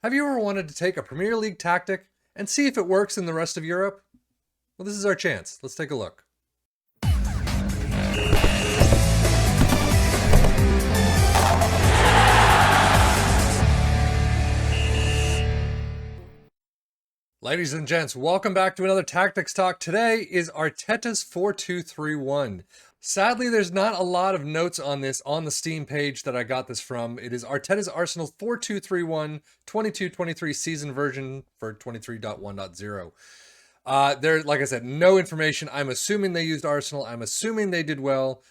Have you ever wanted to take a Premier League tactic and see if it works in the rest of Europe? Well, this is our chance. Let's take a look. Ladies and gents, welcome back to another Tactics Talk. Today is Arteta's 4-2-3-1. Sadly, there's not a lot of notes on this on the Steam page that I got this from. It is Arteta's Arsenal 4-2-3-1 22-23 season version for 23.1.0. There, like I said, no information. I'm assuming they used Arsenal. I'm assuming they did well,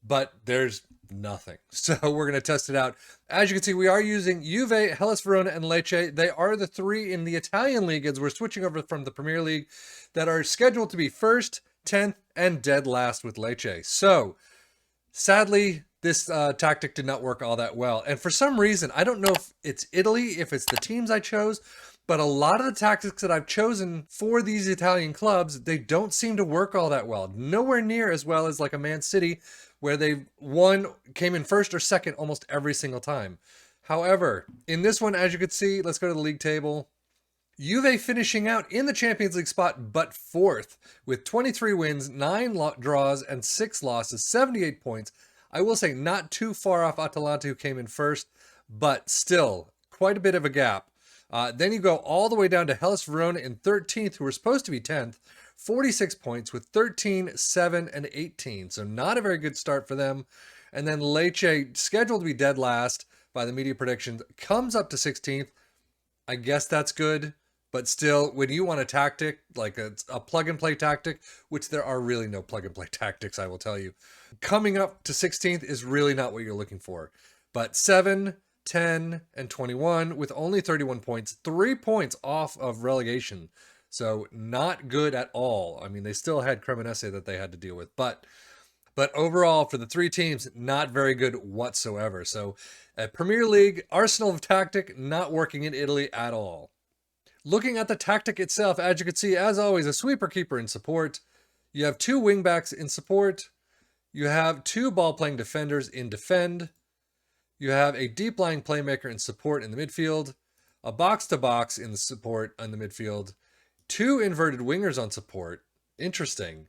but there's nothing. So we're going to test it out. As you can see, we are using Juve, Hellas Verona, and Lecce. They are the three in the Italian league as we're switching over from the Premier League that are scheduled to be first, 10th, and dead last with Lecce. So sadly, this tactic did not work all that well. And for some reason, I don't know if it's Italy, if it's the teams I chose, but a lot of the tactics that I've chosen for these Italian clubs, they don't seem to work all that well. Nowhere near as well as like a Man City, where they came in first or second almost every single time. However, in this one, as you can see, let's go to the league table. Juve finishing out in the Champions League spot, but fourth, with 23 wins, 9 draws, and 6 losses, 78 points. I will say not too far off Atalanta, who came in first, but still quite a bit of a gap. Then you go all the way down to Hellas Verona in 13th, who were supposed to be 10th, 46 points with 13, 7, and 18. So not a very good start for them. And then Lecce, scheduled to be dead last by the media predictions, comes up to 16th. I guess that's good. But still, when you want a tactic, like a plug-and-play tactic, which there are really no plug-and-play tactics, I will tell you, coming up to 16th is really not what you're looking for. But 7, 10, and 21 with only 31 points, 3 points off of relegation. So not good at all. I mean, they still had Cremonese that they had to deal with. But overall, for the three teams, not very good whatsoever. So a Premier League arsenal of tactic not working in Italy at all. Looking at the tactic itself, as you can see, as always, a sweeper keeper in support. You have 2 wingbacks in support. You have 2 ball-playing defenders in defend. You have a deep-lying playmaker in support in the midfield. A box-to-box in the support in the midfield. 2 inverted wingers on support. Interesting.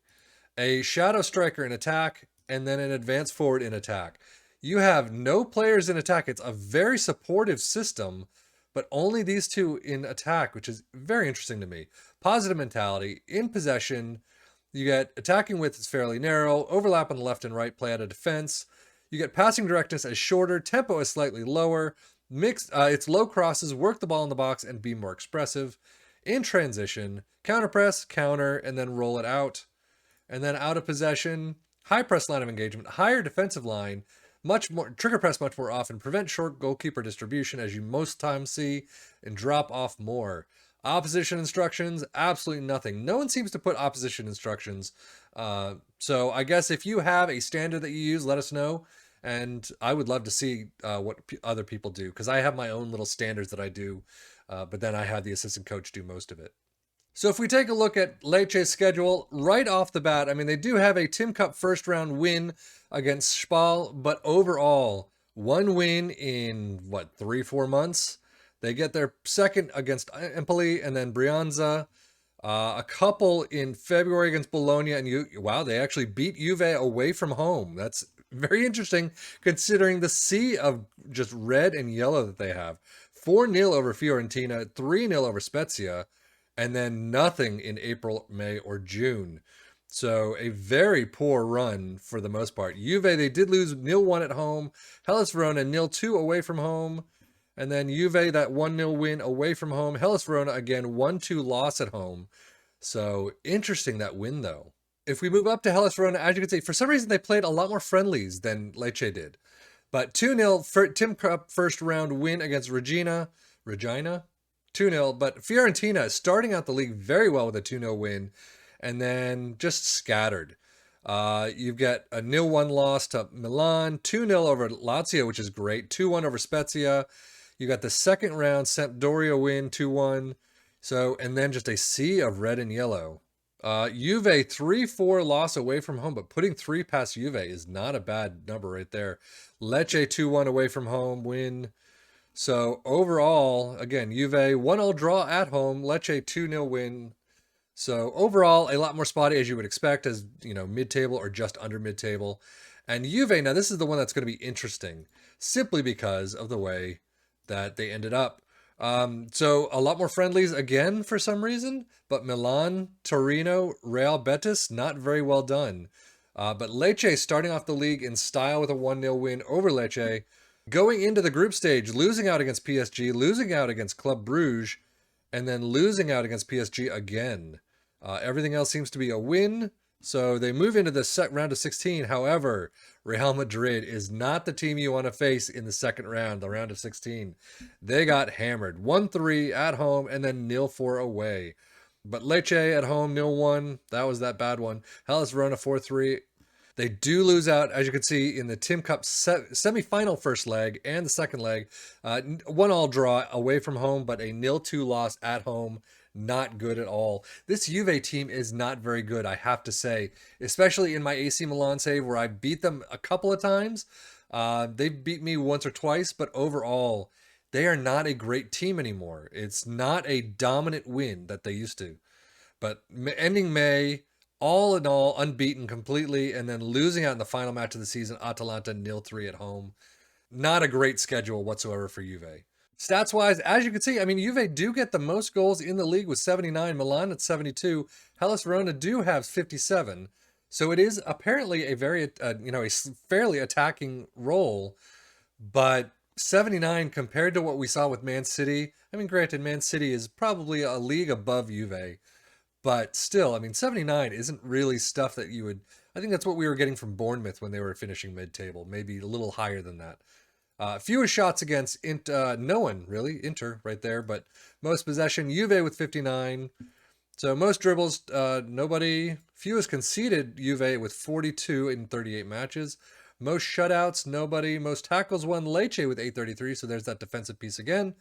A shadow striker in attack, and then an advanced forward in attack. You have no players in attack. It's a very supportive system, but only these 2 in attack, which is very interesting to me. Positive mentality, in possession. You get attacking width is fairly narrow, overlap on the left and right, play out of defense. You get passing directness as shorter, tempo is slightly lower. It's low crosses, work the ball in the box, and be more expressive. In transition, counter press, counter, and then roll it out. And then out of possession, high press line of engagement, higher defensive line, much more trigger press much more often, prevent short goalkeeper distribution as you most times see, and drop off more. Opposition instructions, absolutely nothing. No one seems to put opposition instructions. So I guess if you have a standard that you use, let us know. And I would love to see what other people do, because I have my own little standards that I do, but then I have the assistant coach do most of it. So if we take a look at Lecce's schedule right off the bat, I mean, they do have a Tim Cup first round win against Spal, but overall, 1 win in, 3-4 months? They get their second against Empoli and then Brianza. A couple in February against Bologna, and wow, they actually beat Juve away from home. That's very interesting considering the sea of just red and yellow that they have. 4-0 over Fiorentina, 3-0 over Spezia, and then nothing in April, May, or June. So a very poor run for the most part. Juve, they did lose 0-1 at home. Hellas Verona 0-2 away from home. And then Juve, that 1-0 win away from home. Hellas Verona, again, 1-2 loss at home. So interesting, that win, though. If we move up to Hellas Verona, as you can see, for some reason they played a lot more friendlies than Lecce did. But 2-0 for Tim Cup first round win against Regina. 2-0. But Fiorentina starting out the league very well with a 2-0 win. And then just scattered. You've got a 0-1 loss to Milan. 2-0 over Lazio, which is great. 2-1 over Spezia. You got the second round Sampdoria win, 2-1. So, and then just a sea of red and yellow. Juve 3-4 loss away from home, but putting 3 past Juve is not a bad number right there. Lecce 2-1 away from home win. So overall, again, Juve 1-0 draw at home, Lecce 2-0 win. So overall, a lot more spotty as you would expect, as mid-table or just under mid-table. And Juve, now this is the one that's going to be interesting, simply because of the way that they ended up. So a lot more friendlies again for some reason, but Milan, Torino, Real Betis, not very well done. But Lecce starting off the league in style with a 1-0 win over Lecce, going into the group stage, losing out against PSG, losing out against Club Brugge, and then losing out against PSG again. Everything else seems to be a win. So they move into the round of 16. However, Real Madrid is not the team you want to face in the second round, the round of 16. They got hammered 1-3 at home and then 0-4 away. But Lecce at home 0-1. That was that bad one. Hellas Verona 4-3. They do lose out, as you can see, in the Tim Cup semi-final first leg and the second leg. 1-1 draw away from home, but a 0-2 loss at home. Not good at all. This Juve team is not very good, I have to say, especially in my AC Milan save where I beat them a couple of times. They've beat me once or twice, but overall, they are not a great team anymore. It's not a dominant win that they used to. But ending May, all in all, unbeaten completely, and then losing out in the final match of the season, Atalanta 0-3 at home. Not a great schedule whatsoever for Juve. Stats-wise, as you can see, I mean, Juve do get the most goals in the league with 79, Milan at 72, Hellas Verona do have 57. So it is apparently a very, a fairly attacking role, but 79 compared to what we saw with Man City. I mean, granted, Man City is probably a league above Juve, but still, I mean, 79 isn't really stuff that you would. I think that's what we were getting from Bournemouth when they were finishing mid-table, maybe a little higher than that. Fewest shots against no one, really. Inter right there, but most possession, Juve with 59. So most dribbles, nobody. Fewest conceded, Juve with 42 in 38 matches. Most shutouts, nobody. Most tackles won, Lecce with 833, so there's that defensive piece again.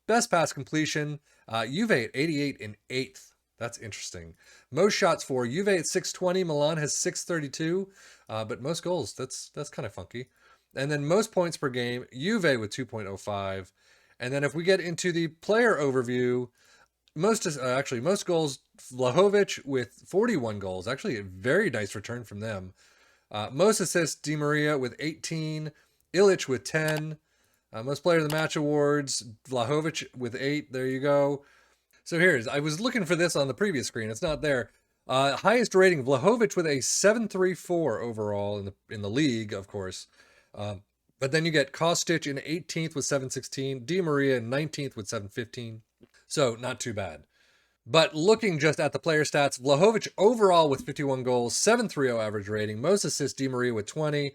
Best pass completion, Juve at 88 in 8th. That's interesting. Most shots for Juve at 620, Milan has 632, but most goals, that's kind of funky. And then most points per game, Juve with 2.05. And then if we get into the player overview, most goals, Vlahovic with 41 goals. Actually, a very nice return from them. Most assists, Di Maria with 18. Ilic with 10. Most player of the match awards, Vlahovic with 8. There you go. So I was looking for this on the previous screen. It's not there. Highest rating, Vlahovic with a 7.34 overall in the league, of course. But then you get Kostic in 18th with 7.16, Di Maria in 19th with 7.15. So not too bad. But looking just at the player stats, Vlahovic overall with 51 goals, 7.30 average rating, most assists Di Maria with 20,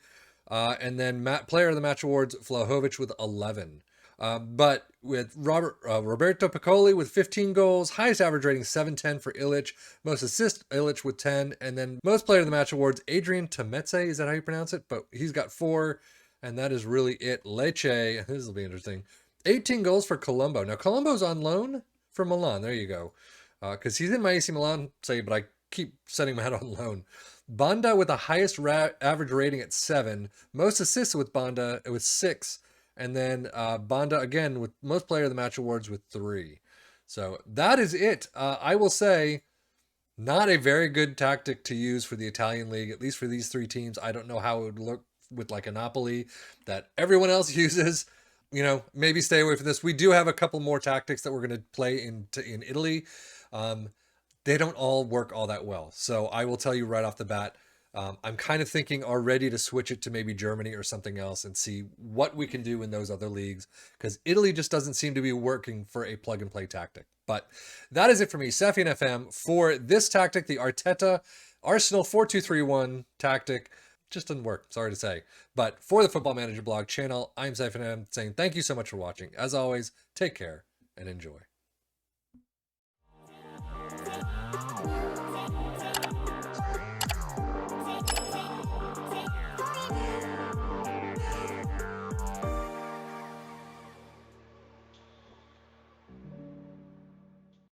and then player of the match awards, Vlahovic with 11. But with Roberto Piccoli with 15 goals, highest average rating 7.10 for Ilic, most assists Ilic with 10, and then most player of the match awards Adrian Temetse, is that how you pronounce it? But he's got 4, and that is really it. Lecce, this will be interesting, 18 goals for Colombo. Now Colombo's on loan from Milan, there you go, because he's in my AC Milan save, but I keep sending him out on loan. Banda with the highest average rating at 7, most assists with Banda with 6, and then Banda again with most player of the match awards with 3. So that is it. I will say, not a very good tactic to use for the Italian league, at least for these 3 teams. I don't know how it would look with like a Napoli that everyone else uses. Maybe stay away from this. We do have a couple more tactics that we're going to play in Italy. They don't all work all that well. So I will tell you right off the bat, I'm kind of thinking already to switch it to maybe Germany or something else and see what we can do in those other leagues, because Italy just doesn't seem to be working for a plug and play tactic. But that is it for me, Safian FM, for this tactic, the Arteta Arsenal 4-2-3-1 tactic. Just doesn't work, sorry to say. But for the Football Manager blog channel, I'm Safian FM saying thank you so much for watching. As always, take care and enjoy.